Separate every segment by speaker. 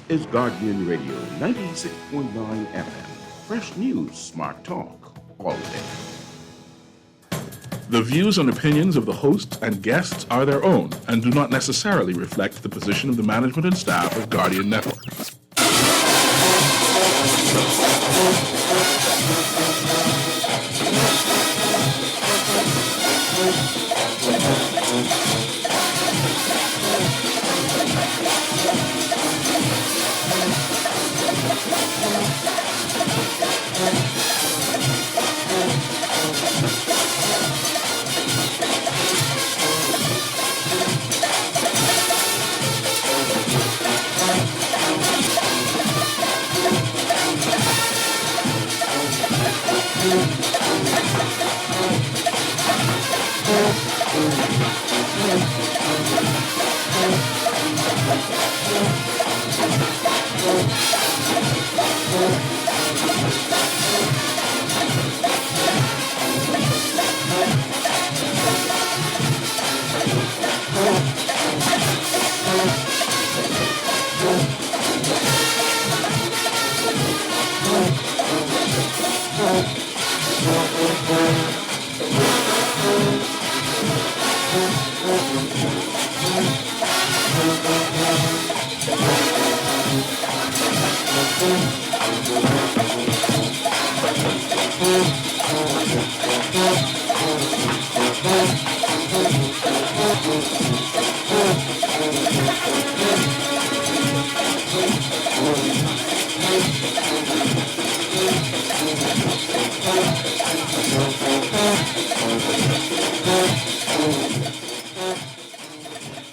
Speaker 1: is Guardian Radio 96.9 FM. Fresh news, smart talk, all day.
Speaker 2: The views and opinions of the hosts and guests are their own and do not necessarily reflect the position of the management and staff of Guardian Network.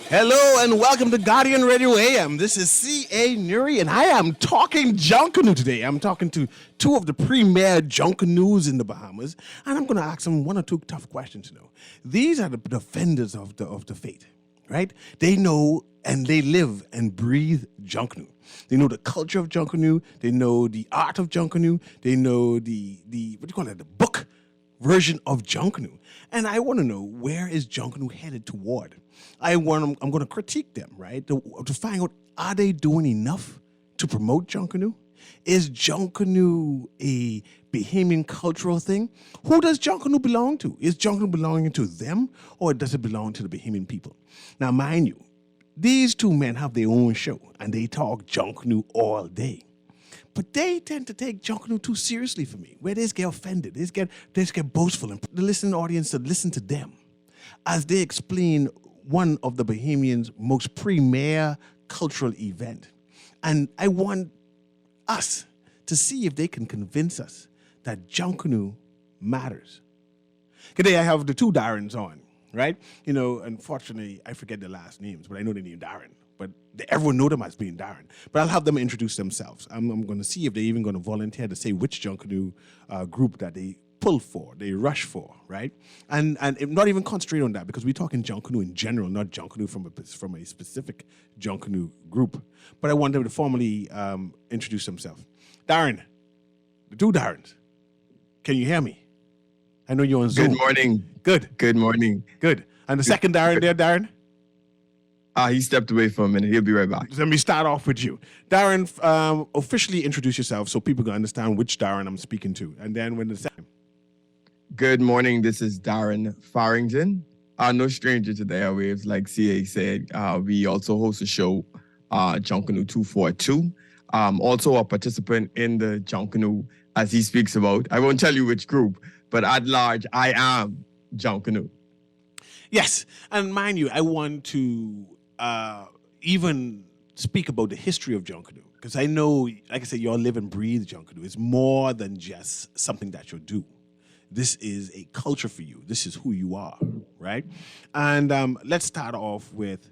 Speaker 3: Hello and welcome to Guardian Radio AM. This is C.A. Newry and I am talking Junkanoo today. I'm talking to two of the premier Junkanoos in the Bahamas and I'm going to ask them one or two tough questions. These are the defenders of the faith, right? They know and they live and breathe Junkanoo. They know the culture of Junkanoo. They know the art of Junkanoo. They know the book version of Junkanoo. And I want to know, where is Junkanoo headed toward? I'm going to critique them, right? To find out, are they doing enough to promote Junkanoo? Is Junkanoo a Bahamian cultural thing? Who does Junkanoo belong to? Is Junkanoo belonging to them or does it belong to the Bahamian people? Now, mind you, these two men have their own show and they talk Junkanoo all day. But they tend to take Junkanoo too seriously for me, where they get offended, they get boastful, and the listening audience to listen to them as they explain one of the Bahamians' most premier cultural event. And I want us to see if they can convince us that Junkanoo matters. Today I have the two Darrens on, right? Unfortunately, I forget their last names, but I know they named Darren. But everyone know them as being Darren. But I'll have them introduce themselves. I'm going to see if they're even going to volunteer to say which Junkanoo group that they pull for, they rush for, right? And not even concentrate on that because we're talking Junkanoo in general, not Junkanoo from a specific Junkanoo group. But I want them to formally introduce themselves. Darren, the two Darrens, can you hear me? I know you're on Zoom.
Speaker 4: Good morning.
Speaker 3: Good.
Speaker 4: Good morning.
Speaker 3: Good. And the second Darren there, Darren?
Speaker 4: He stepped away for a minute. He'll be right back.
Speaker 3: Let me start off with you. Darren, officially introduce yourself so people can understand which Darren I'm speaking to. And then when the second.
Speaker 4: Good morning. This is Darren Farrington. No stranger to the airwaves, like CA said. We also host a show, Junkanoo 242. Also a participant in the Junkanoo, as he speaks about. I won't tell you which group, but at large, I am Junkanoo.
Speaker 3: Yes. And mind you, I want to even speak about the history of Junkanoo. Because I know, like I said, you all live and breathe Junkanoo. It's more than just something that you do. This is a culture for you. This is who you are, right? And let's start off with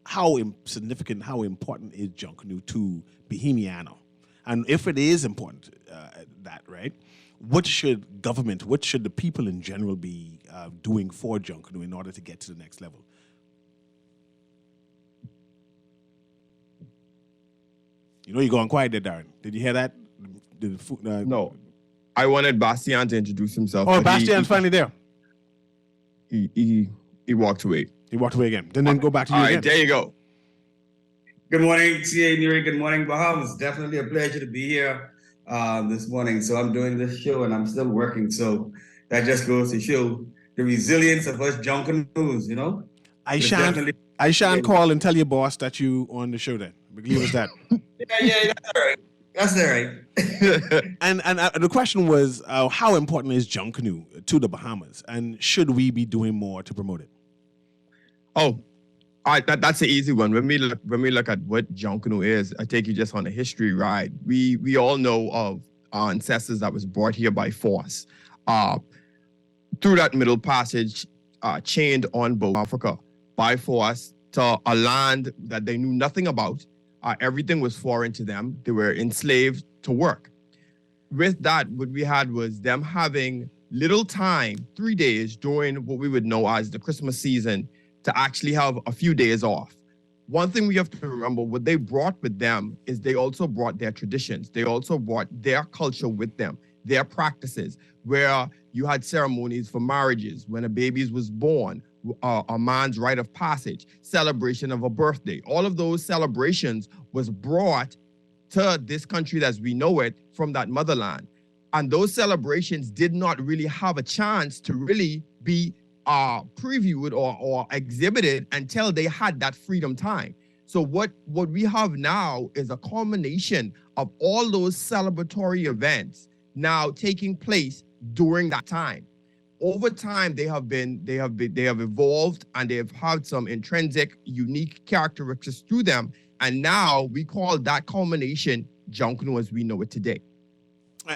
Speaker 3: how significant, how important is Junkanoo to Bahamiano? And if it is important, right? What should the people in general be doing for Junkanoo in order to get to the next level? You're going quiet there, Darren. Did you hear that?
Speaker 4: No. I wanted Bastian to introduce himself.
Speaker 3: Oh, Bastian's finally there.
Speaker 4: He walked away.
Speaker 3: He walked away again. Then go back to you again.
Speaker 4: All right, there you go.
Speaker 5: Good morning, CA Newry. Good morning, Bahamas. Definitely a pleasure to be here this morning. So I'm doing this show and I'm still working. So that just goes to show the resilience of us junkanoo, you know?
Speaker 3: I
Speaker 5: It's
Speaker 3: shan't.
Speaker 5: definitely
Speaker 3: I shan't call and tell your boss that you on the show. Then leave us that.
Speaker 5: yeah, that's all right. That's all right.
Speaker 3: And the question was, how important is Junkanoo to the Bahamas, and should we be doing more to promote it?
Speaker 4: Oh, that's an easy one. When we look at what Junkanoo is, I take you just on a history ride. We all know of our ancestors that was brought here by force, through that Middle Passage, chained on boat Africa by force to a land that they knew nothing about. Everything was foreign to them. They were enslaved to work. With that, what we had was them having little time, 3 days during what we would know as the Christmas season, to actually have a few days off. One thing we have to remember, what they brought with them is they also brought their traditions. They also brought their culture with them, their practices, where you had ceremonies for marriages, when a baby was born, a man's rite of passage, celebration of a birthday. All of those celebrations was brought to this country as we know it from that motherland. And those celebrations did not really have a chance to really be previewed or exhibited until they had that freedom time. So what we have now is a culmination of all those celebratory events now taking place during that time. Over time, they have evolved, and they have had some intrinsic, unique characteristics to them. And now we call that culmination Junkanoo as we know it today.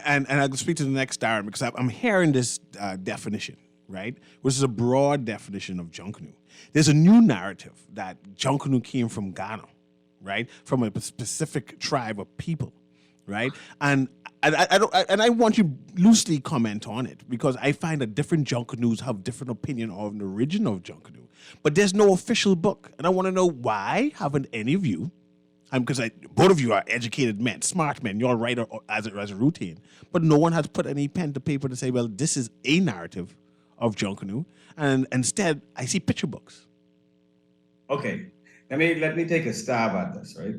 Speaker 3: And I'll speak to the next Darren, because I'm hearing this definition, right? Which is a broad definition of Junkanoo. There's a new narrative that Junkanoo came from Ghana, right? From a specific tribe of people, right? And I want you to loosely comment on it, because I find that different Junkanoos have different opinion of the origin of Junkanoo. But there's no official book. And I want to know, why haven't any of you, because both of you are educated men, smart men, you're right as a routine, but no one has put any pen to paper to say, well, this is a narrative of Junkanoo. And instead, I see picture books.
Speaker 5: Okay, let me take a stab at this, right?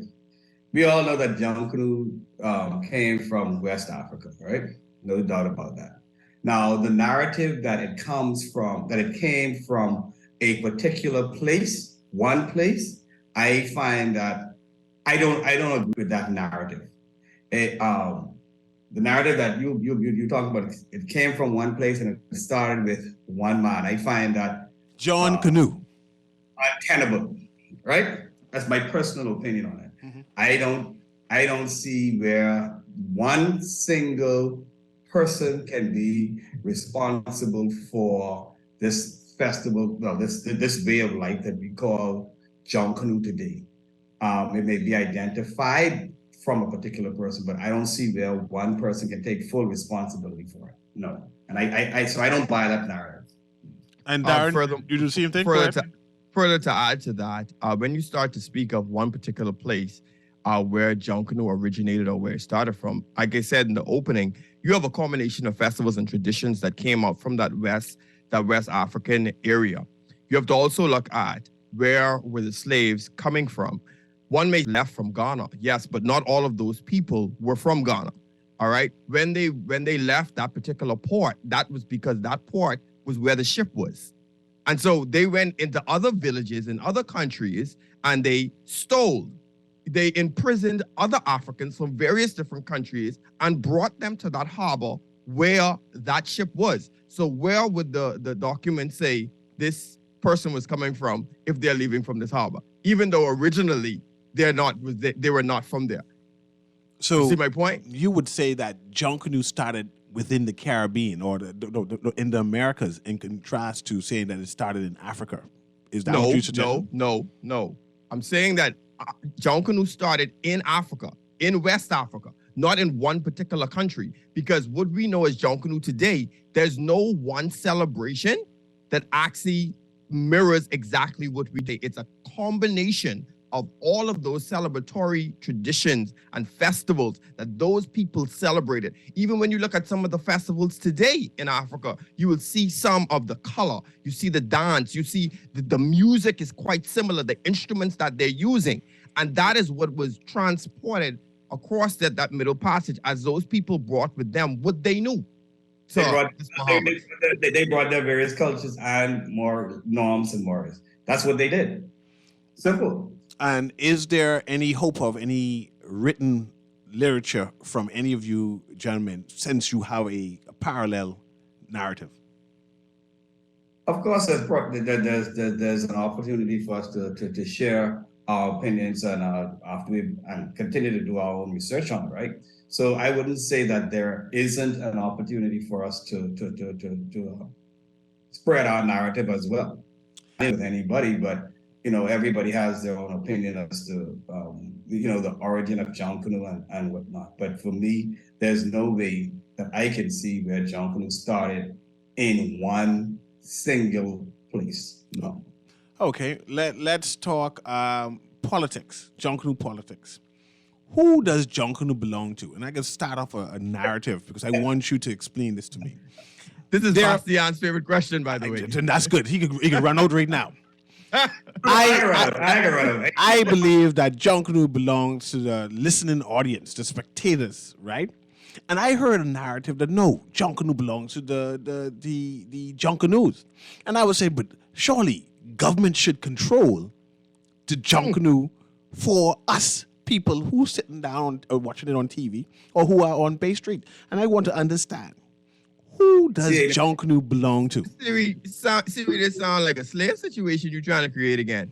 Speaker 5: We all know that Junkanoo came from West Africa, right? No doubt about that. Now, the narrative that it came from a particular place, one place, I find that I don't agree with that narrative. The narrative that you talk about, it came from one place and it started with one man. I find that
Speaker 3: John Canoe.
Speaker 5: untenable, right? That's my personal opinion on it. Mm-hmm. I don't see where one single person can be responsible for this festival, well, this way of life that we call Junkanoo today. It may be identified from a particular person, but I don't see where one person can take full responsibility for it. No, and so I don't buy that narrative.
Speaker 3: And Darren, you do the same thing?
Speaker 4: Further to add to that, when you start to speak of one particular place where Junkanoo originated or where it started from, like I said in the opening, you have a combination of festivals and traditions that came out from that West African area. You have to also look at where were the slaves coming from. One may have left from Ghana, yes, but not all of those people were from Ghana. All right. When they left that particular port, that was because that port was where the ship was. And so they went into other villages in other countries and they stole. They imprisoned other Africans from various different countries and brought them to that harbor where that ship was. So where would the document say this person was coming from if they're leaving from this harbor, even though originally they were not from there?
Speaker 3: So
Speaker 4: you see my point?
Speaker 3: You would say that Junkanoo started within the Caribbean or in the Americas, in contrast to saying that it started in Africa. Is that what you suggest?
Speaker 4: No. I'm saying that Junkanoo started in Africa, in West Africa, not in one particular country. Because what we know as Junkanoo today, there's no one celebration that actually mirrors exactly what we do. It's a combination of all of those celebratory traditions and festivals that those people celebrated. Even when you look at some of the festivals today in Africa, you will see some of the color, you see the dance, you see the music is quite similar, the instruments that they're using. And that is what was transported across that middle passage as those people brought with them what they knew. So
Speaker 5: they brought their various cultures and more norms and morals. That's what they did. Simple.
Speaker 3: And is there any hope of any written literature from any of you gentlemen since you have a parallel narrative?
Speaker 5: Of course, there's an opportunity for us to share our opinions and after we and continue to do our own research on it, right? So I wouldn't say that there isn't an opportunity for us to spread our narrative as well. Not with anybody, but everybody has their own opinion as to the origin of John Canoe and whatnot. But for me, there's no way that I can see where John Canoe started in one single place. No.
Speaker 3: Okay, let's talk politics, John Canoe politics. Who does John Canoe belong to? And I can start off a narrative because I want you to explain this to me.
Speaker 4: This is Bastian's favorite question, by the way.
Speaker 3: And that's good. He could run out right now.
Speaker 5: I
Speaker 3: I believe that John Canoe belongs to the listening audience, the spectators, right? And I heard a narrative that no, John Canoe belongs to the John Canoes. And I would say, but surely government should control the John Canoe for us people who sitting down or watching it on TV or who are on Bay Street. And I want to understand, who does John Canoe belong to?
Speaker 4: This sound like a slave situation you're trying to create again.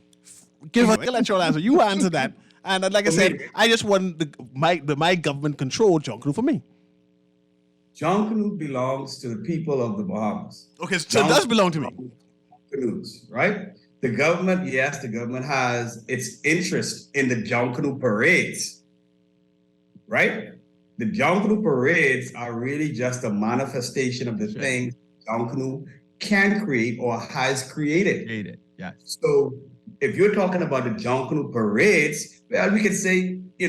Speaker 3: Give a electoral answer. You answer that. And like I said, I just want my government control John Canoe for me.
Speaker 5: John Canoe belongs to the people of the Bahamas.
Speaker 3: Okay, so it does belong to me.
Speaker 5: Canoes, right? The government, yes, the government has its interest in the John Canoe parades, right? The John Canoe parades are really just a manifestation of the things John Canoe can create or has created.
Speaker 4: Yeah.
Speaker 5: So if you're talking about the John Canoe parades, well, we could say, a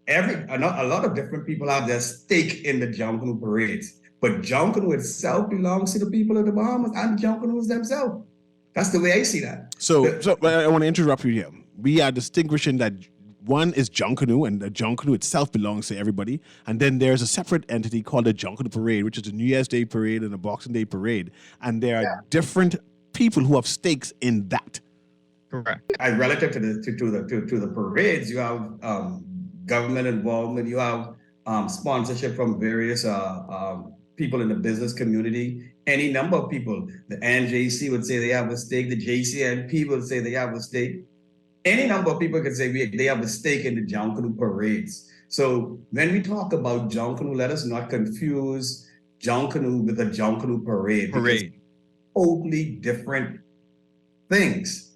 Speaker 5: lot of different people have their stake in the John Canoe parades, but John Canoe itself belongs to the people of the Bahamas and the John Canoes themselves. That's the way I see that.
Speaker 3: So I want to interrupt you here. We are distinguishing that one is John Canoe, and the John Canoe itself belongs to everybody. And then there's a separate entity called the John Canoe Parade, which is a New Year's Day parade and a Boxing Day parade. And there are different people who have stakes in that.
Speaker 5: Correct. As relative to the parades, you have government involvement, you have sponsorship from various people in the business community. Any number of people. The NJC would say they have a stake. The JCNP would say they have a stake. Any number of people could say they have a stake in the John Canoe parades. So when we talk about John Canoe, let us not confuse John Canoe with the John Canoe parade. Totally different things,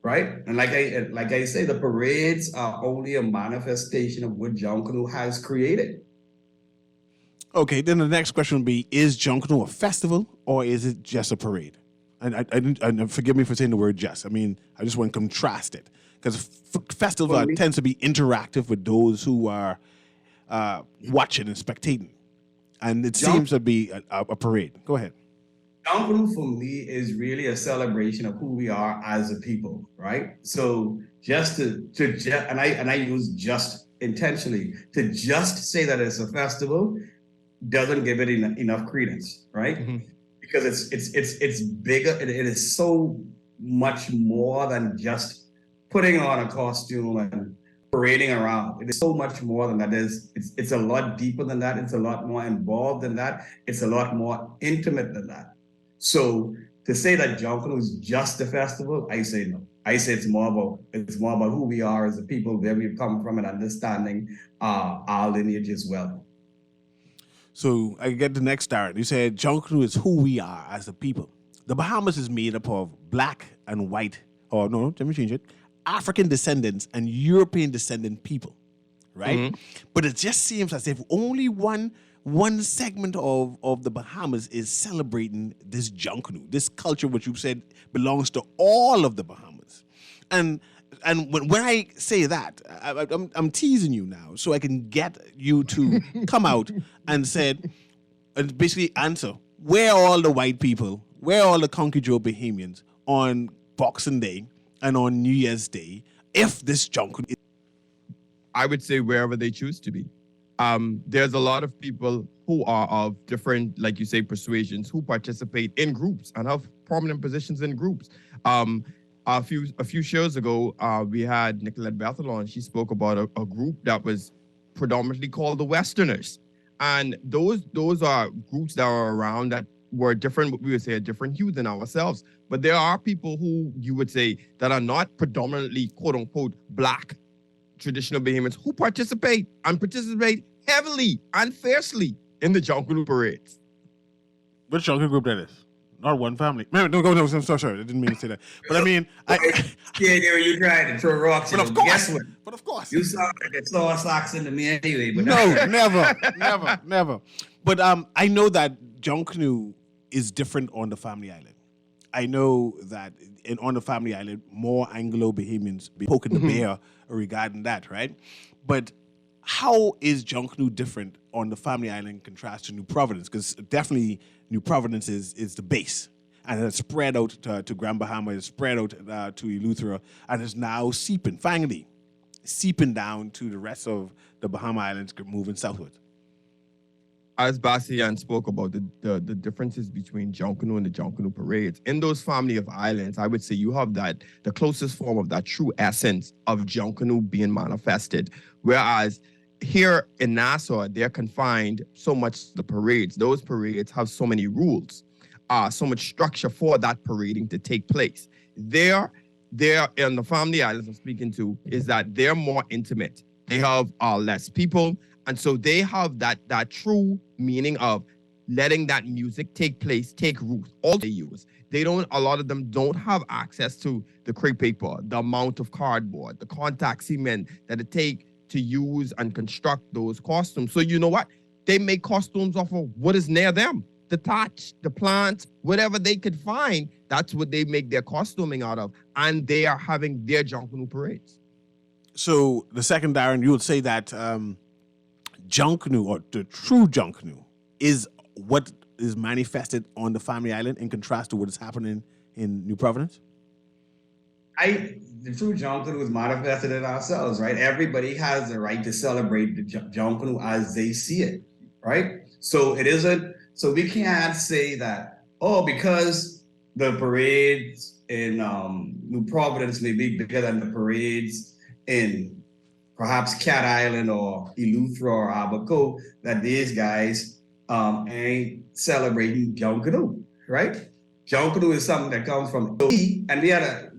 Speaker 5: right? And like I say, the parades are only a manifestation of what John Canoe has created.
Speaker 3: Okay, then the next question would be, is John Canoe a festival or is it just a parade? And forgive me for saying the word just. I mean, I just want to contrast it. Because festivals tends to be interactive with those who are watching and spectating. And it seems to be a parade. Go ahead.
Speaker 5: John Canoe for me is really a celebration of who we are as a people, right? So and I use just intentionally, to just say that it's a festival doesn't give it enough credence, right? Mm-hmm. Because it's bigger. It is so much more than just putting on a costume and parading around. It is so much more than that. It's a lot deeper than that. It's a lot more involved than that. It's a lot more intimate than that. So to say that John Canoe is just a festival, I say no. I say it's more about who we are as a people, where we've come from, and understanding our lineage as well.
Speaker 3: So I get the next start. You said John Canoe is who we are as a people. The Bahamas is made up of black and white, or no, let me change it, African descendants and European descendant people, right? Mm-hmm. But it just seems as if only one segment of the Bahamas is celebrating this John Canoe, this culture which you said belongs to all of the Bahamas. And when I say that, I'm teasing you now so I can get you to come out and basically answer, where are all the white people, where are all the Conky Joe Bahamians on Boxing Day and on New Year's Day if this Jonkunu?
Speaker 4: I would say wherever they choose to be. There's a lot of people who are of different, like you say, persuasions who participate in groups and have prominent positions in groups. A few shows ago, we had Nicolette Bethel on. She spoke about a group that was predominantly called the Westerners, and those are groups that are around that were different. We would say a different hue than ourselves. But there are people who you would say that are not predominantly quote unquote black traditional Bahamians who participate heavily and fiercely in the Jonkunu parades.
Speaker 3: Which Jonkunu group that is? Not one family. No, I'm sorry. I didn't mean to say that. But I mean,
Speaker 5: you tried to throw rocks.
Speaker 3: But of course.
Speaker 5: Guess what?
Speaker 3: But of course.
Speaker 5: You saw like a saw socks into me anyway. But
Speaker 3: No, never. But I know that Jonkunu is different on the Family Island. I know that on the Family Island, more Anglo-Bahamians be poking the bear regarding that, right? But how is Jonkunu different on the Family Island in contrast to New Providence? Because definitely New Providence is the base. And it's spread out to Grand Bahama, it's spread out to Eleuthera, and is now finally seeping down to the rest of the Bahama Islands moving southward.
Speaker 4: As Bastian spoke about the differences between Jonkunu and the Jonkunu parades, in those family of islands, I would say you have the closest form of that true essence of Jonkunu being manifested. Whereas here in Nassau, they're confined so much to the parades. Those parades have so many rules, so much structure for that parading to take place. There in the family islands I'm speaking to is that they're more intimate. They have less people. And so they have that true meaning of letting that music take place, take root. All they use. A lot of them don't have access to the crepe paper, the amount of cardboard, the contact cement that it take to use and construct those costumes. So you know what? They make costumes off of what is near them. The thatch, the plants, whatever they could find, that's what they make their costuming out of. And they are having their Jonkunu parades.
Speaker 3: So the second, Darren, you would say that Jonkunu, or the true Jonkunu, is what is manifested on the Family Island in contrast to what is happening in New Providence?
Speaker 5: The true Jonkunu is manifested in ourselves, right? Everybody has the right to celebrate the Jonkunu as they see it, right? So we can't say that, because the parades in New Providence may be bigger than the parades in perhaps Cat Island or Eleuthera or Abaco, that these guys ain't celebrating Jonkunu, right? Jonkunu is something that comes from and the other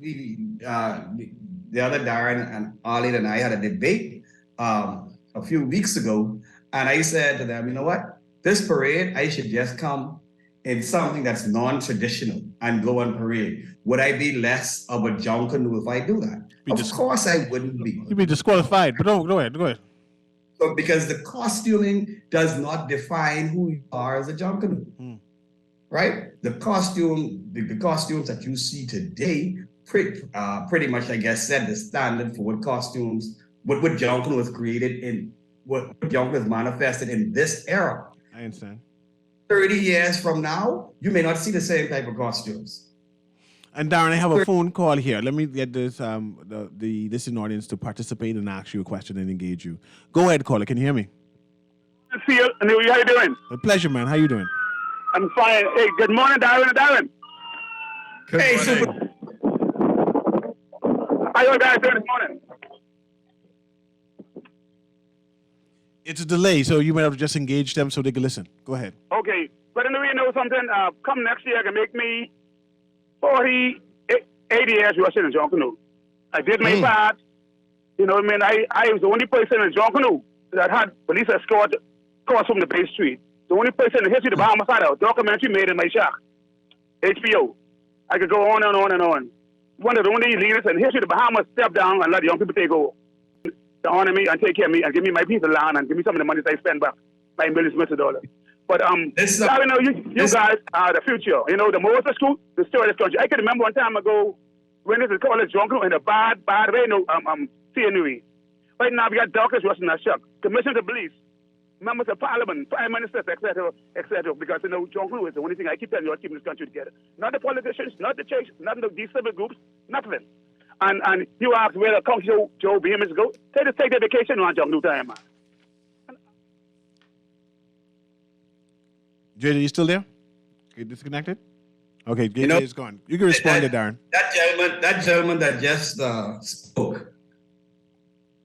Speaker 5: Darren and Arlene and I had a debate a few weeks ago, and I said to them, you know what? This parade, I should just come in something that's non-traditional and go on parade. Would I be less of a Jonkunu if I do that? Of course I wouldn't be.
Speaker 3: You'd be disqualified, but go ahead.
Speaker 5: So because the costuming does not define who you are as a Jonkunu, right? The costumes that you see today pretty much, I guess, set the standard for what Jonkunu was created in, what Jonkunu is manifested in this era.
Speaker 3: I understand.
Speaker 5: 30 years from now, you may not see the same type of costumes.
Speaker 3: And Darren, I have a phone call here. Let me get this the listening audience to participate and ask you a question and engage you. Go ahead, caller. Can you hear me?
Speaker 6: See you, Newry. How you doing?
Speaker 3: A pleasure, man. How you doing?
Speaker 6: I'm fine. Hey, good morning, Darren.
Speaker 5: Hey, super.
Speaker 6: How you guys doing this morning?
Speaker 3: It's a delay, so you might have to just engage them so they can listen. Go ahead.
Speaker 6: Okay. But Newry, you know something? Come next year, I can make me 80 years rushing in Jonkunu. I did my part. You know what I mean? I was the only person in Jonkunu that had police escort across from the Bay Street. The only person in the history of the Bahamas had a documentary made in my shack. HBO. I could go on and on and on. One of the only leaders in the history of the Bahamas stepped down and let the young people take over to honor me and take care of me and give me my piece of land and give me some of the money that I spend back, $5 million. But you guys are the future. You know, the most of school, the story of this country. I can remember one time ago when this is called Jonkunu in a bad way. Newry. Right now we got doctors rushing that shop, commissioners of police, members of parliament, prime ministers, etc., because Jonkunu is the only thing I keep telling you, keeping this country together. Not the politicians, not the church, not the these civil groups, nothing. And you ask where the country Joe Bemis go, take their vacation on Junkanoo time, man.
Speaker 3: JJ, you still there? Get disconnected? Okay, JJ
Speaker 5: know,
Speaker 3: is gone. You can respond to Darren.
Speaker 5: That gentleman that just spoke,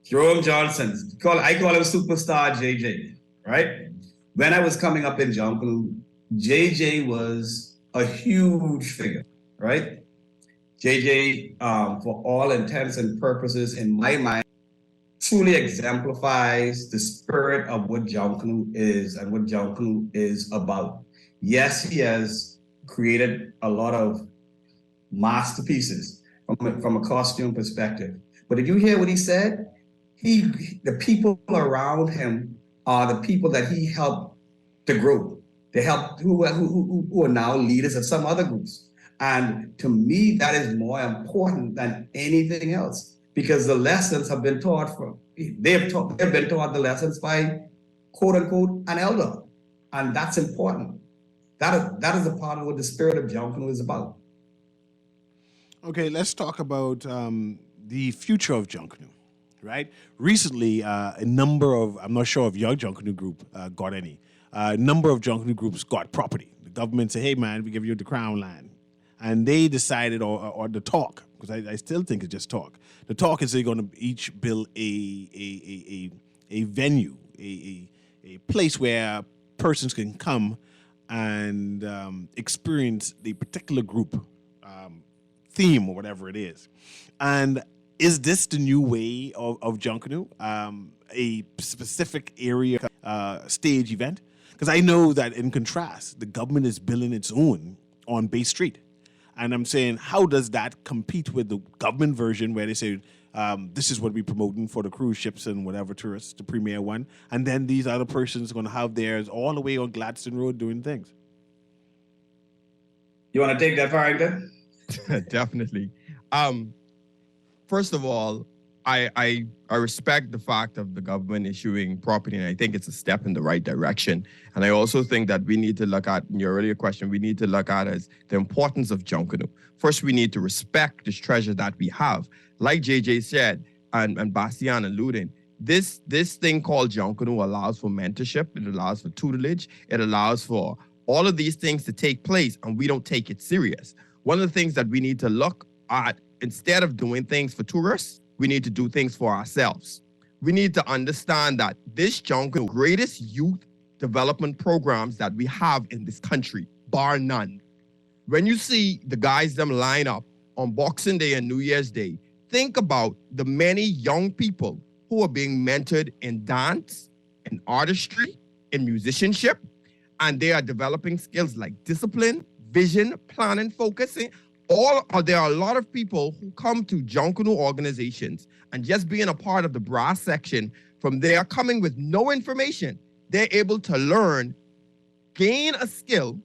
Speaker 5: Jerome Johnson, I call him Superstar JJ, right? When I was coming up in Junkanoo, JJ was a huge figure, right? JJ, for all intents and purposes, in my mind, truly exemplifies the spirit of what Junkanoo is and what Junkanoo is about. Yes, he has created a lot of masterpieces from a costume perspective. But did you hear what he said? The people around him are the people that he helped to grow. They helped who are now leaders of some other groups. And to me, that is more important than anything else, because the lessons have been taught they've been taught the lessons by quote unquote an elder. And that's important. That is a part of what the spirit of Junkanoo is about.
Speaker 3: Okay, let's talk about the future of Junkanoo, right? Recently, a number of, I'm not sure if your Junkanoo group got any, a number of Junkanoo groups got property. The government said, hey man, we give you the crown land. And they decided, or the talk, because I still think it's just talk. The talk is they're going to each build a venue, a place where persons can come and experience the particular group theme or whatever it is. And is this the new way of Junkanoo? A specific area stage event? Because I know that in contrast, the government is building its own on Bay Street. And I'm saying, how does that compete with the government version where they say, this is what we're promoting for the cruise ships and whatever tourists, the premier one. And then these other persons are going to have theirs all the way on Gladstone Road doing things.
Speaker 5: You want to take that, Farrington?
Speaker 4: Definitely. First of all, I respect the fact of the government issuing property, and I think it's a step in the right direction. And I also think that we need to look at, in your earlier question, we need to look at as the importance of Junkanoo. First, we need to respect this treasure that we have. Like JJ said, and Bastian alluding, this thing called Junkanoo allows for mentorship, it allows for tutelage, it allows for all of these things to take place, and we don't take it serious. One of the things that we need to look at, instead of doing things for tourists, we need to do things for ourselves. We need to understand that this Junkanoo, greatest youth development programs that we have in this country, bar none. When you see the guys them line up on Boxing Day and New Year's Day, think about the many young people who are being mentored in dance, in artistry, in musicianship, and they are developing skills like discipline, vision, planning, focusing. There are a lot of people who come to Junkanoo organizations and just being a part of the brass section, from there coming with no information, they're able to learn, gain a skill,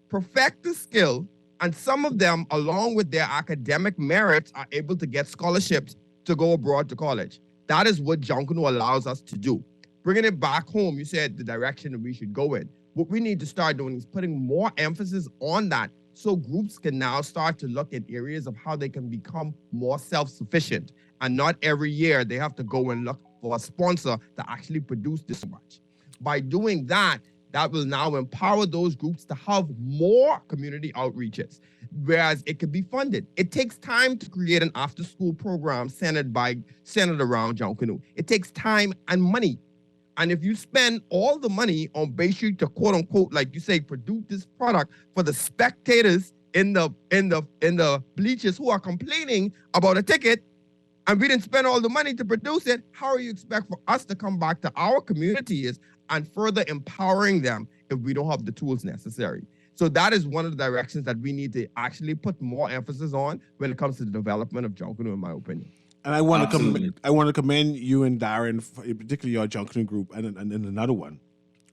Speaker 4: perfect the skill, and some of them, along with their academic merits, are able to get scholarships to go abroad to college. That is what Junkanoo allows us to do. Bringing it back home, you said the direction that we should go in. What we need to start doing is putting more emphasis on that, so groups can now start to look at areas of how they can become more self-sufficient. And not every year they have to go and look for a sponsor to actually produce this much. By doing that, that will now empower those groups to have more community outreaches, whereas it can be funded. It takes time to create an after-school program centered around Junkanoo. It takes time and money. And if you spend all the money on Bay Street to quote unquote, like you say, produce this product for the spectators in the bleachers who are complaining about a ticket, and we didn't spend all the money to produce it, how are you expect for us to come back to our communities and further empowering them if we don't have the tools necessary? So that is one of the directions that we need to actually put more emphasis on when it comes to the development of Junkanoo, in my opinion.
Speaker 3: And I want to commend you and Darren, particularly your Junkanoo group, and another one,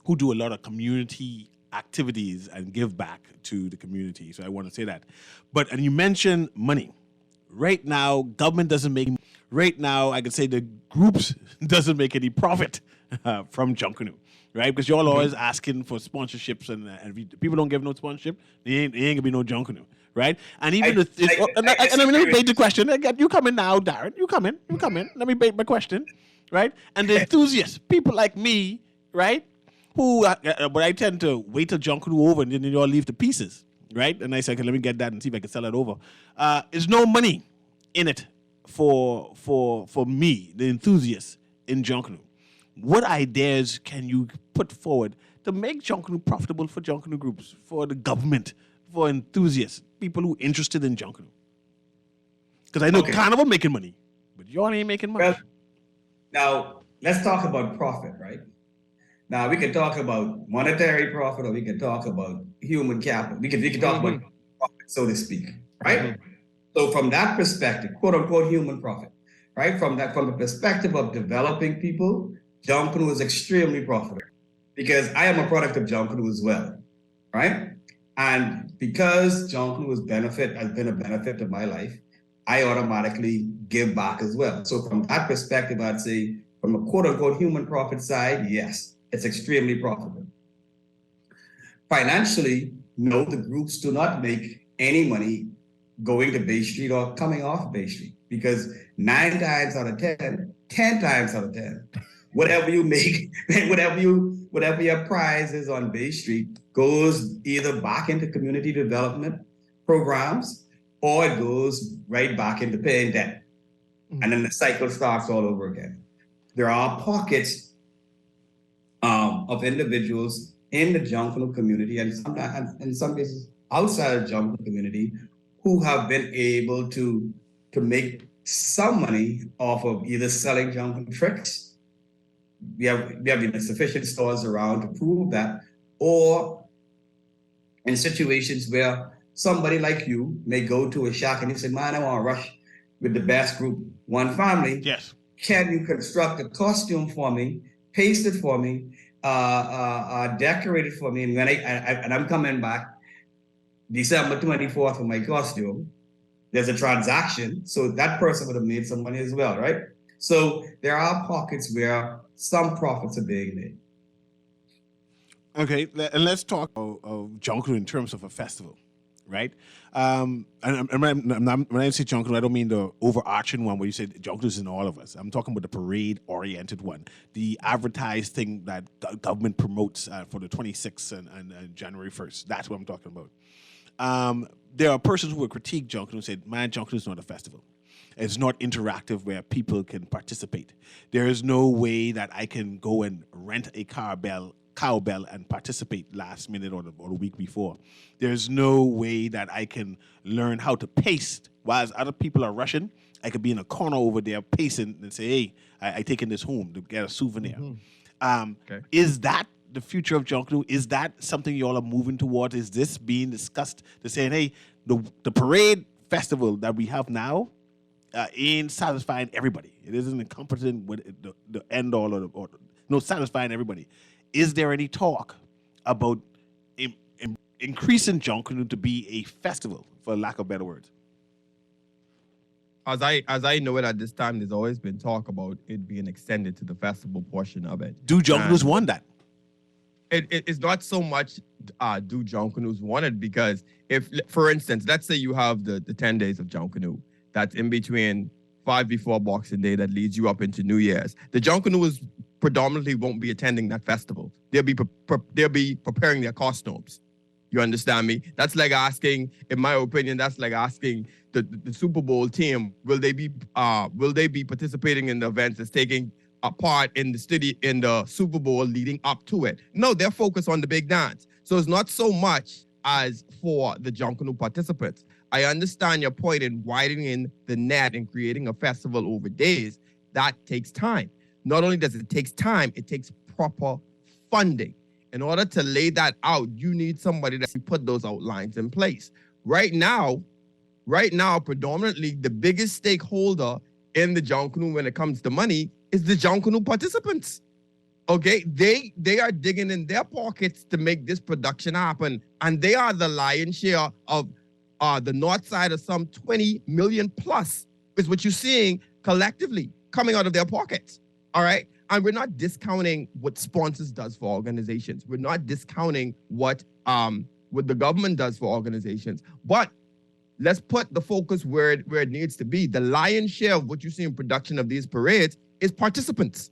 Speaker 3: who do a lot of community activities and give back to the community. So I want to say that. And you mentioned money. Right now, government doesn't make. Right now, I could say the groups doesn't make any profit from Junkanoo, right? Because you're always asking for sponsorships, and if people don't give no sponsorship, there ain't gonna be no Junkanoo, right? And even let me bait the question. Again, you come in now, Darren. You come in. Let me bait my question, right? And the enthusiasts, people like me, right? Who, but I tend to wait till junk over and then you all leave the pieces, right? And I say, okay, let me get that and see if I can sell it over. There's no money in it for me, the enthusiast in Junkanoo. What ideas can you put forward to make Junkanoo profitable for Junkanoo groups, for the government, for enthusiasts, people who are interested in Junkanoo? Because I know Carnival making money, but you all ain't making much.
Speaker 5: Well, now, let's talk about profit, right? Now, we can talk about monetary profit or we can talk about human capital. We can talk about profit, so to speak, right? So from that perspective, quote unquote human profit, right? From the perspective of developing people, Junkanoo is extremely profitable because I am a product of Junkanoo as well, right? And because Junkanoo has been a benefit to my life, I automatically give back as well. So from that perspective, I'd say from a quote unquote human profit side, yes, it's extremely profitable. Financially, no, the groups do not make any money going to Bay Street or coming off Bay Street because 9 times out of 10, 10 times out of 10, whatever you make, whatever your prize is on Bay Street goes either back into community development programs or it goes right back into paying debt. And then the cycle starts all over again. There are pockets of individuals in the Junkanoo community and sometimes in some cases outside of the Junkanoo community who have been able to make some money off of either selling Junkanoo tricks. We have sufficient stores around to prove that, or in situations where somebody like you may go to a shack and you say, man, I want to rush with the best group, one family.
Speaker 3: Yes.
Speaker 5: Can you construct a costume for me, paste it for me, decorate it for me? And when I'm coming back December 24th for my costume, there's a transaction. So that person would have made some money as well, right? So there are pockets where some profits are being made.
Speaker 3: Okay, and let's talk of Junkanoo in terms of a festival, right? And when I say Junkanoo, I don't mean the overarching one where you say Junkanoo is in all of us. I'm talking about the parade-oriented one, the advertised thing that government promotes for the 26th and January 1st. That's what I'm talking about. There are persons who will critique Junkanoo and say, man, Junkanoo is not a festival. It's not interactive where people can participate. There is no way that I can go and rent a cowbell and participate last minute or the week before. There's no way that I can learn how to paste while other people are rushing. I could be in a corner over there pacing and say, hey, I taking this home to get a souvenir. Is that the future of Junkanoo? Is that something you all are moving towards? Is this being discussed to saying, hey, the parade festival that we have now ain't satisfying everybody. It isn't encompassing with the end all or no satisfying everybody. Is there any talk about increasing Junkanoo to be a festival, for lack of better words?
Speaker 4: As I know it at this time, there's always been talk about it being extended to the festival portion of it.
Speaker 3: Do Junkanoos want that?
Speaker 4: It's not so much do Junkanoos want it, because if, for instance, let's say you have the 10 days of Junkanoo that's in between 5 before Boxing Day that leads you up into New Year's. The Junkanoos predominantly won't be attending that festival. They'll be preparing their costumes. You understand me? That's like asking, in my opinion, that's like asking the Super Bowl team, will they be participating in the events that's taking a part in the Super Bowl leading up to it? No, they're focused on the big dance. So it's not so much as for the Junkanoo participants. I understand your point in widening the net and creating a festival over days. That takes time. Not only does it take time, it takes proper funding. In order to lay that out, you need somebody that can put those outlines in place. Right now, predominantly the biggest stakeholder in the Junkanoo when it comes to money is the Junkanoo participants. Okay, they are digging in their pockets to make this production happen, and they are the lion's share of the north side of some 20 million plus is what you're seeing collectively coming out of their pockets. All right. And we're not discounting what sponsors does for organizations. We're not discounting what the government does for organizations. But let's put the focus where it needs to be. The lion's share of what you see in production of these parades is participants.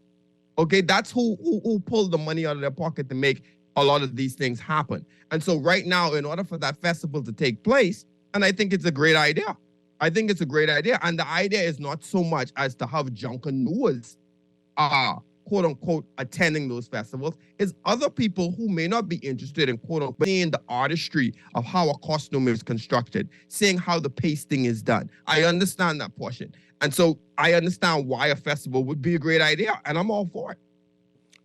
Speaker 4: Okay, that's who pull the money out of their pocket to make a lot of these things happen. And so right now, in order for that festival to take place, and I think it's a great idea. I think it's a great idea. And the idea is not so much as to have Junkanooers quote unquote attending those festivals, is other people who may not be interested in quote unquote seeing the artistry of how a costume is constructed, seeing how the pasting is done. I understand that portion. And so I understand why a festival would be a great idea, and I'm all for it.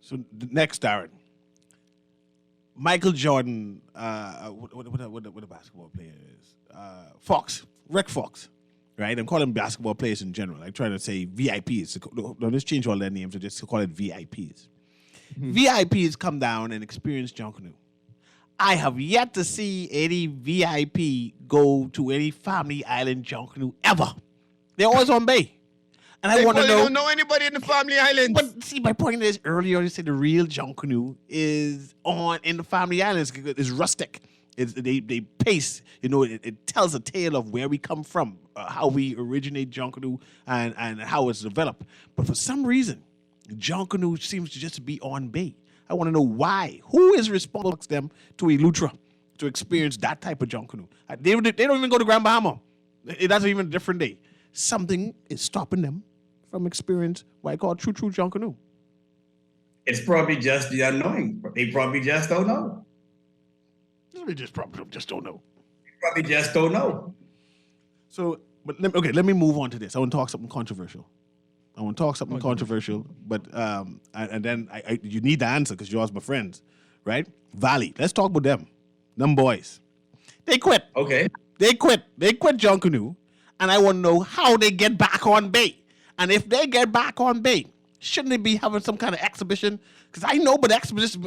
Speaker 3: So next, Darren. Michael Jordan, what a basketball player is. Rick Fox, right? I'm calling basketball players in general. I'm trying to say VIPs. No, let's change all their names and just call it VIPs. Mm-hmm. VIPs come down and experience Junkanoo. I have yet to see any VIP go to any Family Island Junkanoo ever. They're always on Bay. And I want to know.
Speaker 4: Don't know anybody in the Family Islands.
Speaker 3: But see, my point is earlier you said the real Junkanoo is in the Family Islands. It's rustic. They pace. It tells a tale of where we come from, how we originate Junkanoo, and how it's developed. But for some reason, Junkanoo seems to just be on Bay. I want to know why. Who is responsible for them to Eleuthera to experience that type of Junkanoo? They don't even go to Grand Bahama. That's even a different day. Something is stopping them from experience what I call true Junkanoo.
Speaker 5: It's probably just the unknowing. They probably just don't know.
Speaker 3: They just don't know.
Speaker 5: They probably just don't know.
Speaker 3: So, let me move on to this. I want to talk something controversial. But and then you need the answer because you're my friends, right? Valley. Let's talk about them. Them boys. They quit.
Speaker 5: Okay.
Speaker 3: They quit Junkanoo, and I want to know how they get back on Bay. And if they get back on Bay, shouldn't they be having some kind of exhibition? Because I know, but expedition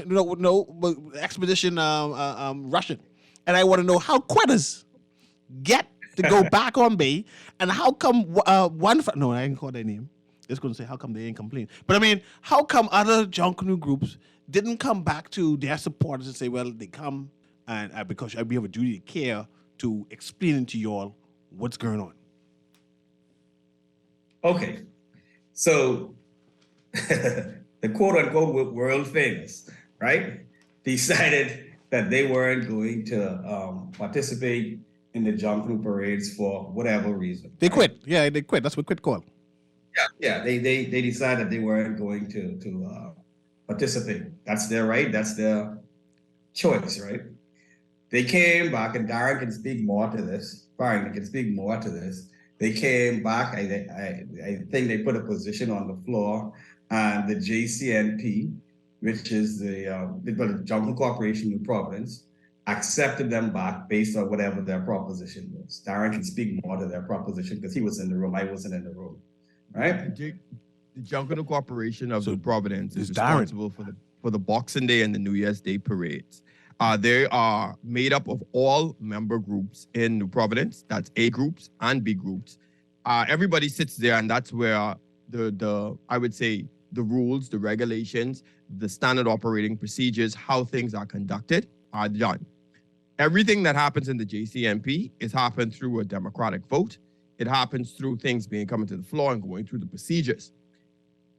Speaker 3: Russian, and I want to know how quitters get to go back on Bay, and how come no, I didn't call their name. Just going to say how come they ain't complain. But I mean, how come other Junkanoo groups didn't come back to their supporters and say, well, they come and because we have a duty of care to explain to y'all what's going on.
Speaker 5: Okay, so the quote-unquote world famous, right, decided that they weren't going to participate in the Junkanoo parades for whatever reason.
Speaker 3: They quit. Yeah, they quit. That's what quit called.
Speaker 5: Yeah. They decided they weren't going to participate. That's their right. That's their choice, right? They came back, and Darren can speak more to this. Barrington can speak more to this. They came back. I think they put a position on the floor, and the JCNP, which is the Junkanoo Corporation New Providence, accepted them back based on whatever their proposition was. Darren can speak more to their proposition because he was in the room. I wasn't in the room, right?
Speaker 4: The Junkanoo Corporation of New Providence is responsible for the Boxing Day and the New Year's Day parades. They are made up of all member groups in New Providence. That's A groups and B groups. Everybody sits there, and that's where the I would say the rules, the regulations, the standard operating procedures, how things are conducted are done. Everything that happens in the JCNP is happened through a democratic vote. It happens through things coming to the floor and going through the procedures.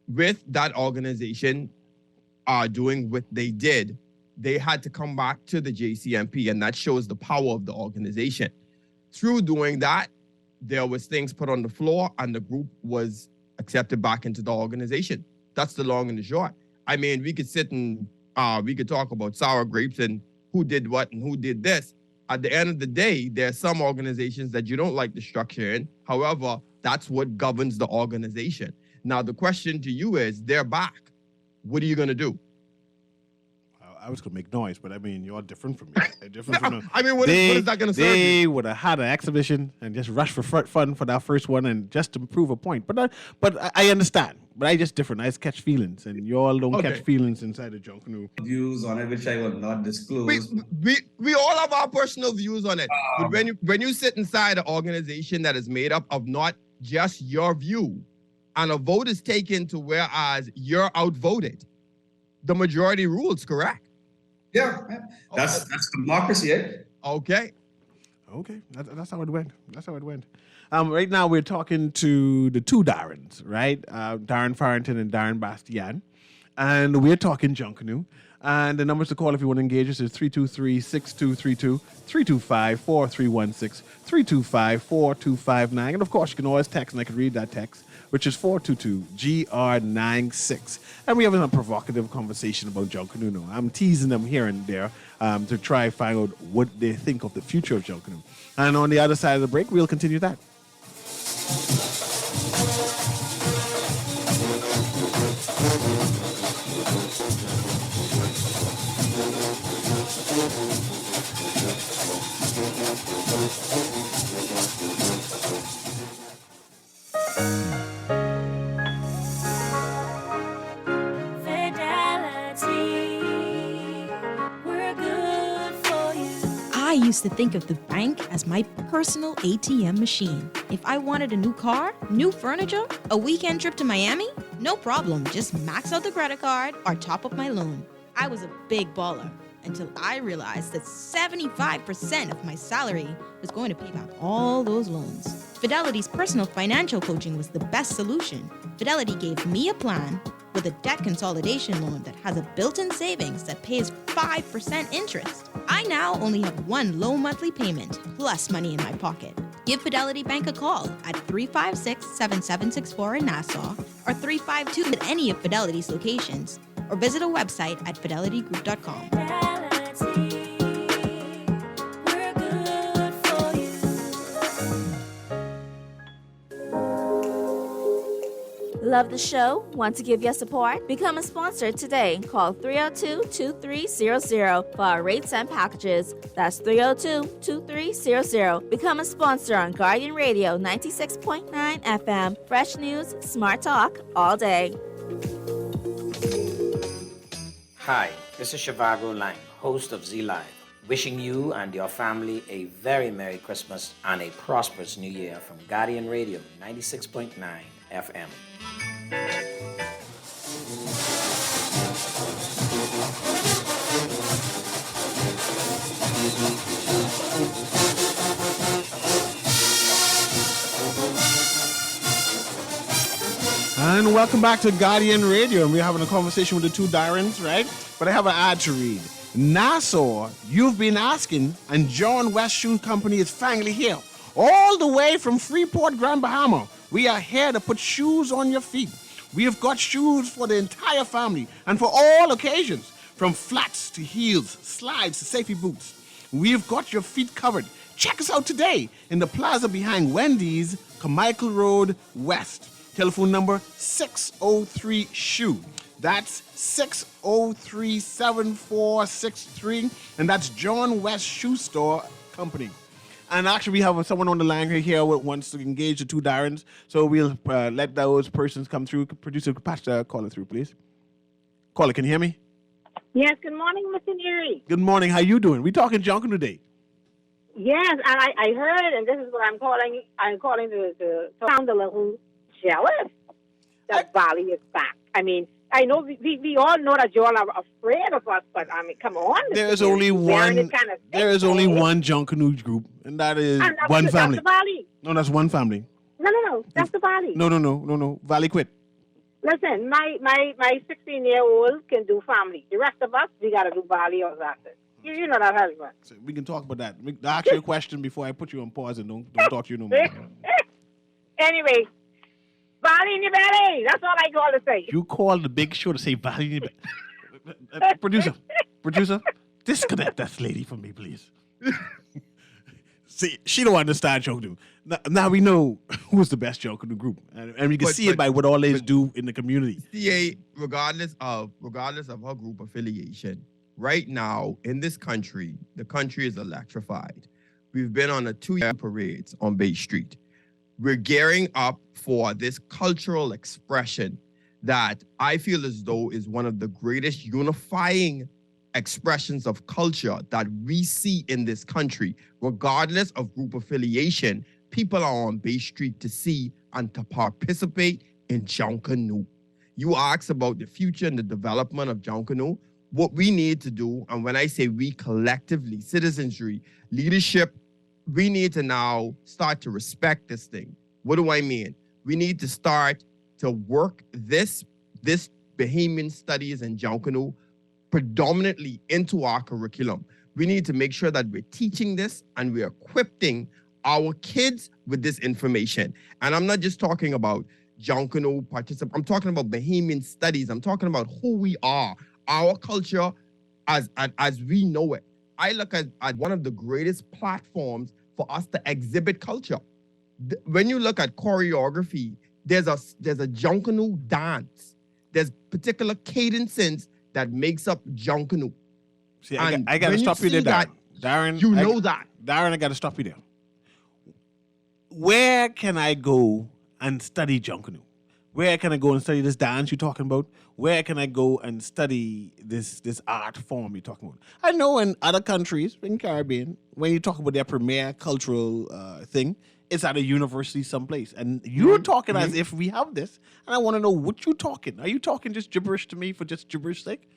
Speaker 4: With that organization doing what they did, they had to come back to the JCNP, and that shows the power of the organization. Through doing that, there was things put on the floor, and the group was accepted back into the organization. That's the long and the short. I mean, we could sit and we could talk about sour grapes and who did what and who did this. At the end of the day, there are some organizations that you don't like the structure in. However, that's what governs the organization. Now, the question to you is, they're back. What are you going to do?
Speaker 3: I was going to make noise, but I mean, you're different from me.
Speaker 4: I mean, what is that going to serve you?
Speaker 3: They would have had an exhibition and just rush for fun for that first one and just to prove a point. But I understand. But I just different. I just catch feelings, and you all don't catch feelings inside the Junkanoo.
Speaker 5: Views on it, which I will not disclose.
Speaker 4: We all have our personal views on it. But when you sit inside an organization that is made up of not just your view, and a vote is taken to whereas you're outvoted, the majority rules, correct?
Speaker 5: Yeah, that's democracy, eh?
Speaker 4: Okay.
Speaker 3: Okay, that's how it went. That's how it went. Right now, we're talking to the two Darrens, right? Darren Farrington and Darren Bastian. And we're talking Junkanoo. And the numbers to call if you want to engage us is 323-6232, 325-4316, 325-4259. And of course, you can always text, and I can read that text, which is 422-GR96. And we're having a provocative conversation about Junkanoo. I'm teasing them here and there to try and find out what they think of the future of Junkanoo. And on the other side of the break, we'll continue that.
Speaker 7: I used to think of the bank as my personal ATM machine. If I wanted a new car, new furniture, a weekend trip to Miami, no problem. Just max out the credit card or top up my loan. I was a big baller until I realized that 75% of my salary was going to pay back all those loans. Fidelity's personal financial coaching was the best solution. Fidelity gave me a plan with a debt consolidation loan that has a built-in savings that pays 5% interest. I now only have one low monthly payment, plus money in my pocket. Give Fidelity Bank a call at 356-7764 in Nassau or 352 at any of Fidelity's locations, or visit a website at fidelitygroup.com.
Speaker 8: Love the show? Want to give your support? Become a sponsor today. Call 302-2300 for our rates and packages. That's 302-2300. Become a sponsor on Guardian Radio 96.9 FM. Fresh news, smart talk, all day.
Speaker 9: Hi, this is Shivago Lang, host of Z Live, wishing you and your family a very Merry Christmas and a prosperous New Year from Guardian Radio 96.9 FM.
Speaker 3: And welcome back to Guardian Radio. And we're having a conversation with the two Darrens, right? But I have an ad to read. Nassau, you've been asking, and John West Shoe Company is finally here. All the way from Freeport, Grand Bahama. We are here to put shoes on your feet. We have got shoes for the entire family and for all occasions, from flats to heels, slides to safety boots. We've got your feet covered. Check us out today in the plaza behind Wendy's, Carmichael Road West. Telephone number 603-SHOE. That's 603-7463, and that's John West Shoe Store Company. And actually, we have someone on the line here who wants to engage the two Darrens. So we'll let those persons come through. Producer, patch the caller through, please. Caller, can you hear me?
Speaker 10: Yes, good morning, Mr. Newry.
Speaker 3: Good morning. How you doing? We talking Junkanoo today.
Speaker 10: Yes, and I heard, and this is what I'm calling. I'm calling to sound a little jealous that Bali is back. I mean, I know we all know that you all are afraid of us, but I mean, come on.
Speaker 3: There is only one. There is only one Junkanoo group, and that is one family.
Speaker 10: That's the Bali.
Speaker 3: No, that's one family.
Speaker 10: No. That's the Bali.
Speaker 3: No. Valley quit.
Speaker 10: Listen, my 16-year-old can do family. The rest of us, we got to do Bali or Zata. You know that, husband.
Speaker 3: So we can talk about that. I'll ask you a question before I put you on pause and don't talk to you no more.
Speaker 10: Anyway, Bali in your belly. That's all I call to say.
Speaker 3: You call the big show to say Valley in your belly. Producer, disconnect that lady from me, please. See, she don't understand Junkanoo. Now we know who's the best Junkanoo group, and we can see it by what all they do in the community.
Speaker 4: CA, regardless of her group affiliation, right now in this country, the country is electrified. We've been on a 2-year parades on Bay Street. We're gearing up for this cultural expression that I feel as though is one of the greatest unifying expressions of culture that we see in this country. Regardless of group affiliation, people are on Bay Street to see and to participate in Junkanoo. You asked about the future and the development of Junkanoo. What we need to do, and when I say we collectively, citizenry, leadership, we need to now start to respect this thing. What do I mean? We need to start to work this Bahamian studies and Junkanoo predominantly into our curriculum. We need to make sure that we're teaching this and we're equipping our kids with this information. And I'm not just talking about Junkanoo participants. I'm talking about Bahamian studies. I'm talking about who we are, our culture as we know it. I look at one of the greatest platforms for us to exhibit culture. When you look at choreography, there's a Junkanoo dance. There's particular cadences that makes up Junkanoo.
Speaker 3: See, I got to stop you there, Darren. Darren,
Speaker 4: you know that.
Speaker 3: Darren, I got to stop you there. Where can I go and study Junkanoo? Where can I go and study this dance you're talking about? Where can I go and study this art form you're talking about? I know in other countries, in Caribbean, when you talk about their premier cultural thing, it's at a university someplace. And you're talking as if we have this. And I want to know what you're talking. Are you talking just gibberish to me for just gibberish sake?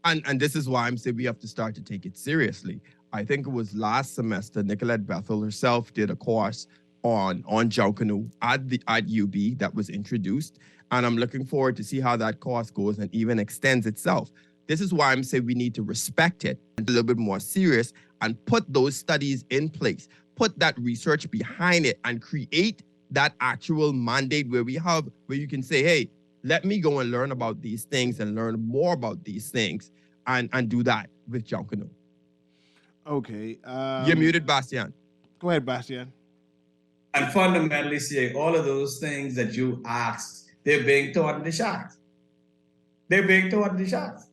Speaker 4: And this is why I'm saying we have to start to take it seriously. I think it was last semester, Nicolette Bethel herself did a course on Junkanoo at UB that was introduced. And I'm looking forward to see how that course goes and even extends itself. This is why I'm saying we need to respect it a little bit more serious and put those studies in place, put that research behind it and create that actual mandate where you can say, hey, let me go and learn about these things and learn more about these things and do that with Junkanoo.
Speaker 3: Okay.
Speaker 4: You're muted, Bastian.
Speaker 3: Go ahead, Bastian.
Speaker 5: I'm fundamentally saying all of those things that you asked, they're being taught in the shots. They're being taught in the shots.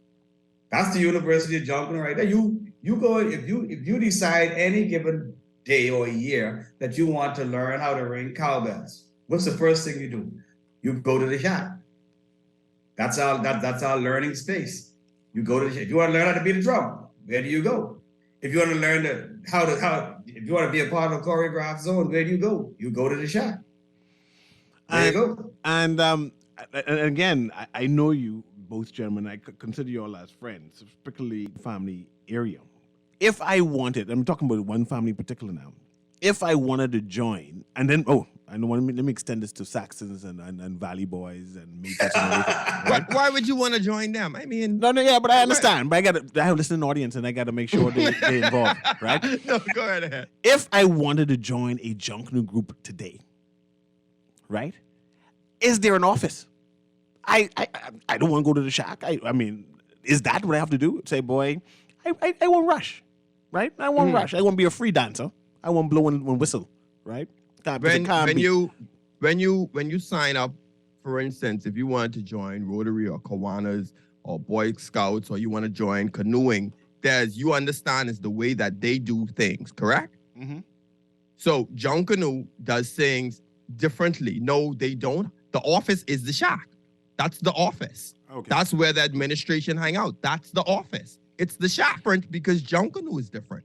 Speaker 5: That's the University of Junkanoo right there. You go, if you decide any given day or year that you want to learn how to ring cowbells, what's the first thing you do? You go to the shop. That's our learning space. You go to the shop. If you want to learn how to beat a drum, where do you go? If you want to learn if you want to be a part of a choreographed zone, where do you go? You go to the shop. There you go.
Speaker 3: And again, I know you both gentlemen. I consider you all as friends, particularly family area. If I wanted, I'm talking about one family in particular now. If I wanted to join, and then let me extend this to Saxons and Valley Boys and Matrix and everything. Right?
Speaker 4: Why would you want to join them? I mean,
Speaker 3: no, yeah, but I understand. But I have a listening audience, and I got to make sure they're involved, right?
Speaker 4: No, go right ahead.
Speaker 3: If I wanted to join a Junkanoo group today, right? Is there an office? I don't want to go to the shack. I mean, is that what I have to do? Say, boy, I won't rush, right? I won't rush. I won't be a free dancer. I won't blow and whistle, right?
Speaker 4: When you sign up, for instance, if you wanted to join Rotary or Kiwanis or Boy Scouts, or you want to join canoeing, you understand is the way that they do things, correct?
Speaker 3: Mm-hmm.
Speaker 4: So Junkanoo does things differently. No, they don't. The office is the shack. That's the office.
Speaker 3: Okay.
Speaker 4: That's where the administration hang out. That's the office. It's the shack because Junkanoo is different.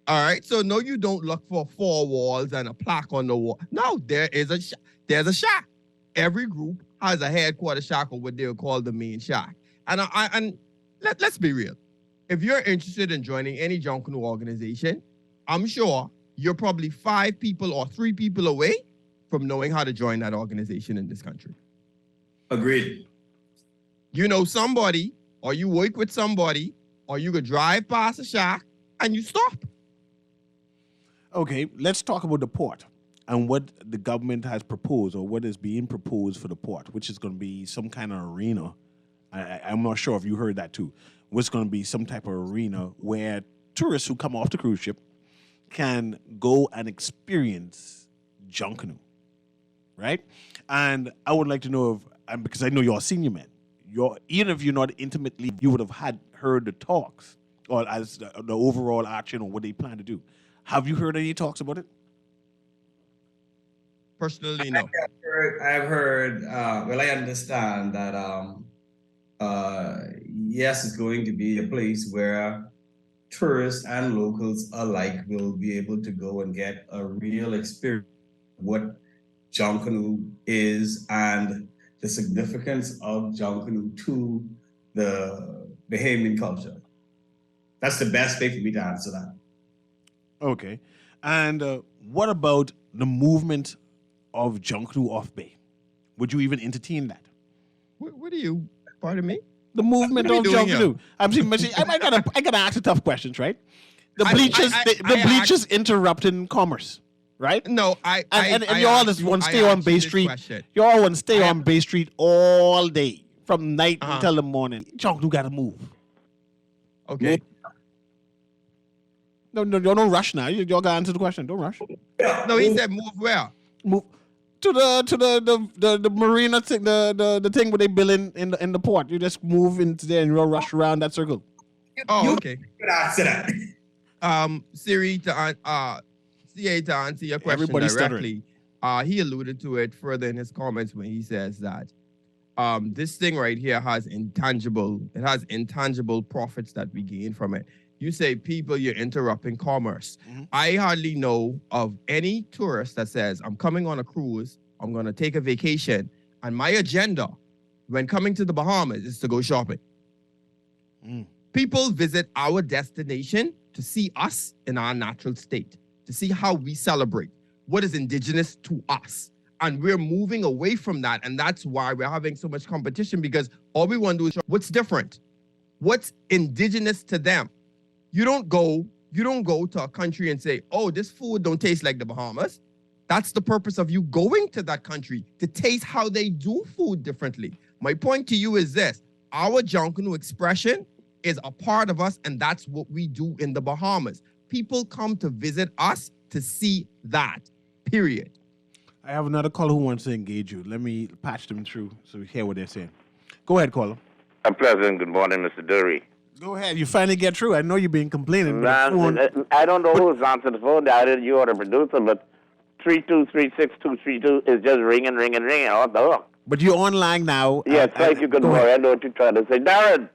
Speaker 4: All right. So no, you don't look for 4 walls and a plaque on the wall. No, there's a shack. Every group has a headquarters shack or what they'll call the main shack. And let's be real. If you're interested in joining any Junkanoo organization, I'm sure you're probably 5 people or 3 people away from knowing how to join that organization in this country.
Speaker 5: Agreed.
Speaker 4: You know somebody, or you work with somebody, or you could drive past a shack and you stop.
Speaker 3: Okay, let's talk about the port and what the government has proposed or what is being proposed for the port, which is going to be some kind of arena. I'm not sure if you heard that too. What's going to be some type of arena where tourists who come off the cruise ship can go and experience Junkanoo, right? And I would like to know because I know you're senior men, even if you're not intimately, you would have heard the talks or as the overall action or what they plan to do. Have you heard any talks about it?
Speaker 4: Personally, no.
Speaker 5: I've heard. Well, I understand that. Yes, it's going to be a place where tourists and locals alike will be able to go and get a real experience of what Junkanoo is and the significance of Junkanoo to the Bahamian culture. That's the best way for me to answer that.
Speaker 3: Okay. And what about the movement of Junkanoo off Bay? Would you even entertain that?
Speaker 4: What are you? Pardon me?
Speaker 3: The movement
Speaker 4: What are
Speaker 3: of
Speaker 4: we doing
Speaker 3: Junkanoo.
Speaker 4: here?
Speaker 3: I gotta ask the tough questions, right? The
Speaker 4: I-
Speaker 3: bleachers,
Speaker 4: I-
Speaker 3: the
Speaker 4: I
Speaker 3: bleachers interrupting commerce, right?
Speaker 4: No,
Speaker 3: And you all just want to stay on Bay Street. You all want to stay on Bay Street all day, from night until the morning. Junkanoo gotta move.
Speaker 4: Okay.
Speaker 3: No, don't rush now. Y'all gotta answer the question. Don't rush.
Speaker 4: No, he said move where?
Speaker 3: Move to the marina thing, the thing where they build in the port. You just move into there and you'll rush around that circle.
Speaker 4: Oh, okay.
Speaker 5: Good answer that.
Speaker 4: Siri, CA, to answer your question
Speaker 3: Everybody's
Speaker 4: directly, he alluded to it further in his comments when he says that this thing right here has intangible profits that we gain from it. You say people, you're interrupting commerce.
Speaker 3: Mm-hmm.
Speaker 4: I hardly know of any tourist that says, I'm coming on a cruise, I'm going to take a vacation, and my agenda when coming to the Bahamas is to go shopping. People visit our destination to see us in our natural state, to see how we celebrate, what is indigenous to us. And we're moving away from that. And that's why we're having so much competition, because all we want to do is shop. What's different? What's indigenous to them? You don't go to a country and say, oh, this food don't taste like the Bahamas. That's the purpose of you going to that country, to taste how they do food differently. My point to you is this: our Junkanoo expression is a part of us, and that's what we do in the Bahamas. People come to visit us to see that, period.
Speaker 3: I have another caller who wants to engage you. Let me patch them through so we hear what they're saying. Go ahead, caller.
Speaker 11: A pleasant good morning, Mr. Dury.
Speaker 3: Go ahead. You finally get through. I know you've been complaining.
Speaker 11: I don't know who's answering the phone. I did you or the producer, but 3236232 is just ringing off the hook.
Speaker 3: But you're online now.
Speaker 11: Yes, thank you. Good morning. I know what you're trying to say. Darren,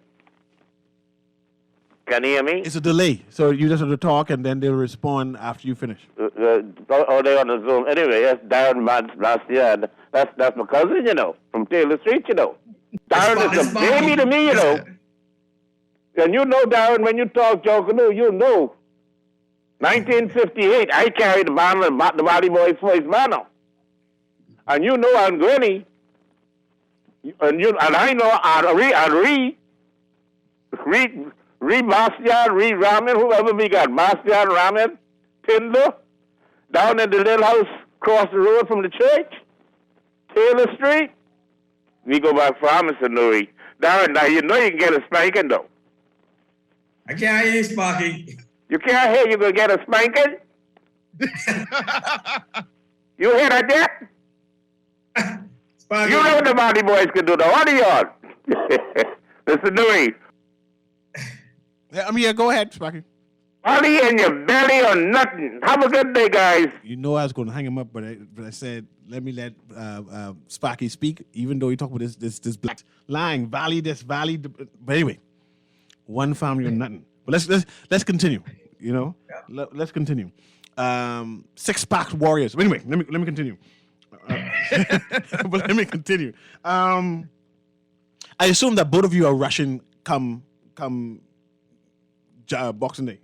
Speaker 11: can you hear me?
Speaker 3: It's a delay. So you just have to talk and then they'll respond after you finish.
Speaker 11: They're on the Zoom. Anyway, yes, Darren Bastian. That's my cousin, from Taylor Street, Darren is a baby to me, And Darren, when you talk Junkanoo, 1958, I carried the banner, the Valley Boys' voice banner. And I'm Granny. And I know Reed Bastian, Reed Ramen, whoever we got, Bastian, Ramen, Tinder, down at the little house across the road from the church, Taylor Street. We go back from Mr. Newry. Darren, now you can get a spanking, though.
Speaker 5: I can't hear you, Sparky.
Speaker 11: You can't hear you gonna get a spanking? You hear that yet?
Speaker 5: Sparky.
Speaker 11: You know what the Valley Boys can do, though. What are you on? Mr. Newry.
Speaker 3: Yeah, go ahead, Sparky.
Speaker 11: Honey in your belly or nothing. Have a good day, guys.
Speaker 3: You know I was going to hang him up, but I said, let me let Sparky speak, even though he talked about this black lying, valley this, valley. But anyway, one family or nothing. But let's continue. Let's continue. Six-pack warriors. But anyway, let me continue. But let me continue. I assume that both of you are rushing come Boxing Day.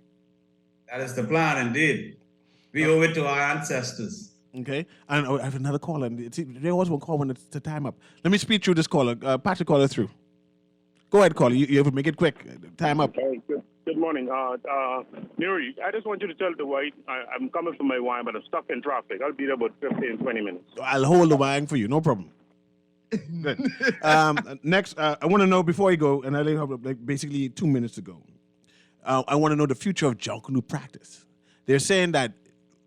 Speaker 5: That is the plan, indeed. We owe it to our ancestors.
Speaker 3: Okay, and I have another caller. And they always want to call when it's the time up. Let me speak through this caller. Patch the caller through. Go ahead, caller. You have to make it quick. Time up.
Speaker 12: Hey, good morning. Newry, I just want you to tell the white I'm coming for my wine, but I'm stuck in traffic. I'll be there about 15, 20 minutes.
Speaker 3: I'll hold the wine for you. No problem. Good. Next, I want to know before you go, and I only have basically 2 minutes to go. I want to know the future of Junkanoo practice. They're saying that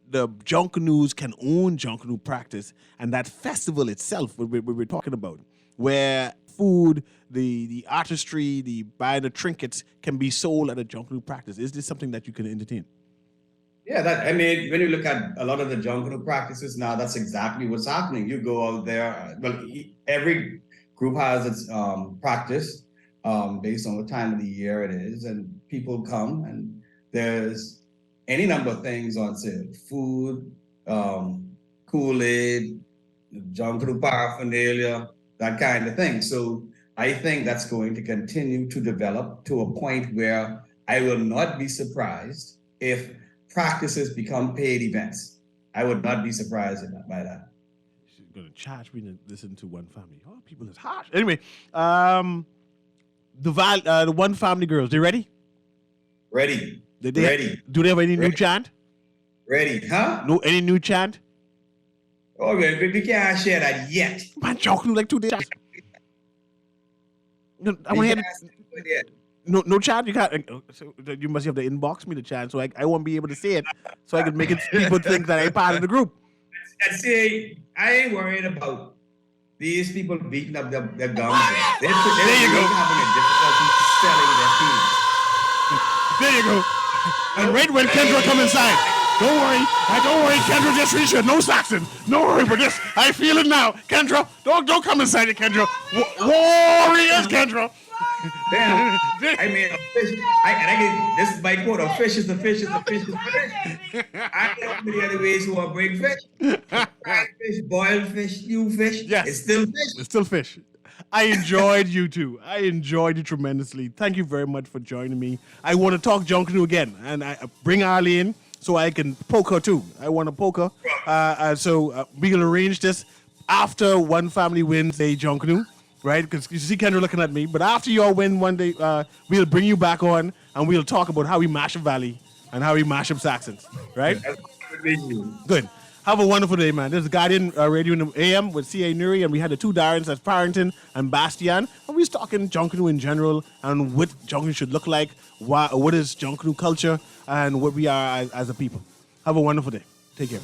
Speaker 3: the Junkanoos can own Junkanoo practice, and that festival itself, what we're talking about, where food, the artistry, the buying the trinkets can be sold at a Junkanoo practice. Is this something that you can entertain?
Speaker 5: Yeah, when you look at a lot of the Junkanoo practices now, that's exactly what's happening. You go out there, every group has its practice based on what time of the year it is, and people come, and there's any number of things on sale: food, Kool-Aid, Junkanoo paraphernalia, that kind of thing. So I think that's going to continue to develop to a point where I will not be surprised if practices become paid events. I would not be surprised by that.
Speaker 3: She's gonna charge me to listen to One Family. Oh, people is harsh. Anyway, the One Family girls, they ready?
Speaker 5: Ready.
Speaker 3: Ready. Do they have any new chant?
Speaker 5: Ready, huh?
Speaker 3: No, any new chant?
Speaker 5: Oh, we can't share that yet.
Speaker 3: Man, joking like 2 days. No, I want to hear no chant. You can't. So you must have the inbox me the chant, so I won't be able to say it, so I can make it people think that I'm part of the group.
Speaker 5: And see, I ain't worried about these people beating up their gums. They're having a difficulty selling their team.
Speaker 3: There you go. And right when Kendra come inside, don't worry, Kendra just reached here. No Saxon. No worry about this. I feel it now. Kendra, don't come inside it, Kendra. Warriors, Kendra.
Speaker 5: Damn. I mean, a fish. This is my quote: a fish is a fish is a fish is a fish. I know many other ways who are bring fish. Fried fish, boiled fish, stew fish.
Speaker 3: Yes.
Speaker 5: It's still fish.
Speaker 3: It's still fish. I enjoyed you too. I enjoyed you tremendously. Thank you very much for joining me. I want to talk Junkanoo again, and I bring Arlie in so I can poke her too. I want to poke her. So we're gonna arrange this after One Family wins a Junkanoo, right? Because you see Kendra looking at me. But after you all win one day, we'll bring you back on and we'll talk about how we mash up Valley and how we mash up Saxons, right? Good. Have a wonderful day, man. This is Guardian Radio in the AM with C.A. Newry, and we had the two Darrens, that's Parrington and Bastian, and we was talking Junkanoo in general and what Junkanoo should look like, what is Junkanoo culture, and what we are as a people. Have a wonderful day. Take care.